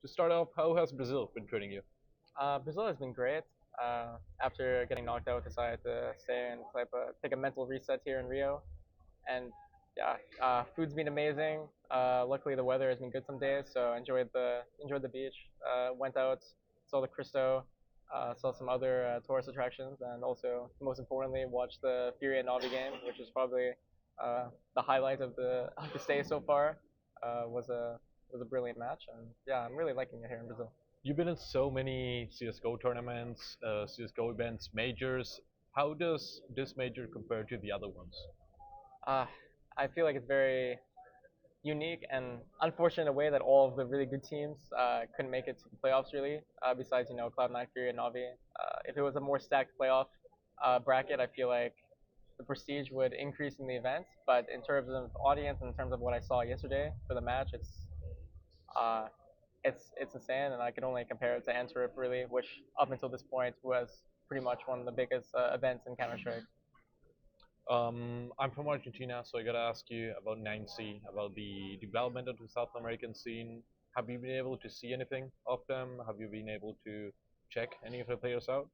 To start off, how has Brazil been treating you? Brazil has been great. After getting knocked out, decided to stay and take a mental reset here in Rio. And yeah, food's been amazing. Luckily, the weather has been good some days, so enjoyed the beach. Went out, saw the Cristo, saw some other tourist attractions, and also most importantly, watched the Furia Navi game, which is probably the highlight of the stay so far. Was a brilliant match, and yeah, I'm really liking it here in Brazil. You've been in so many CS:GO tournaments, CS:GO events, majors. How does this major compare to the other ones? Uh, I feel like it's very unique and unfortunate in a way that all of the really good teams couldn't make it to the playoffs really. Besides, Cloud9, Fury, and Navi. If it was a more stacked playoff bracket, I feel like the prestige would increase in the event. But in terms of audience, and in terms of what I saw yesterday for the match, uh, it's insane, and I can only compare it to Antwerp really, which up until this point was pretty much one of the biggest events in Counter Strike. I'm from Argentina, so I gotta ask you about 9C, about the development of the South American scene. Have you been able to see anything of them? Have you been able to check any of the players out?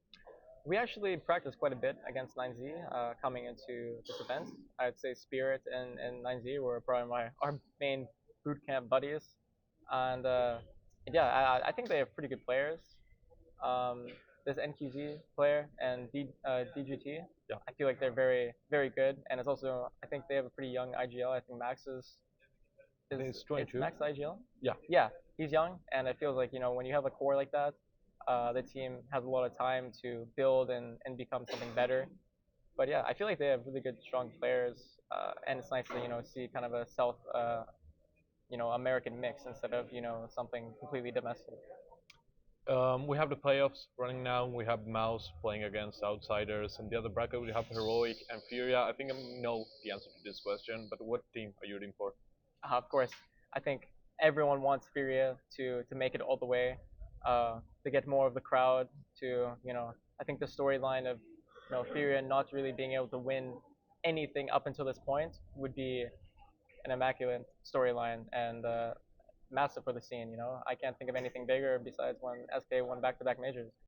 We actually practiced quite a bit against 9Z coming into this event. I'd say Spirit and 9Z were probably our main boot camp buddies, and yeah, I think they have pretty good players. Um, this NQZ player and DGT, Yeah, I feel like they're very good, and it's also I think they have a pretty young IGL. I think Max I think is it's it's 22. Max IGL. Yeah. Yeah, he's young, and it feels like when you have a core like that, the team has a lot of time to build and become something better. But yeah, I feel like they have really good, strong players, and it's nice to see kind of a South American mix instead of something completely domestic. We have the playoffs running now. We have Mouse playing against outsiders, and the other bracket we have Heroic and Furia. I think I know the answer to this question, but what team are you rooting for? Of course, I think everyone wants Furia to make it all the way, to get more of the crowd. I think the storyline of Furia not really being able to win anything up until this point would be an immaculate storyline and massive for the scene. I can't think of anything bigger besides when SK won back-to-back majors.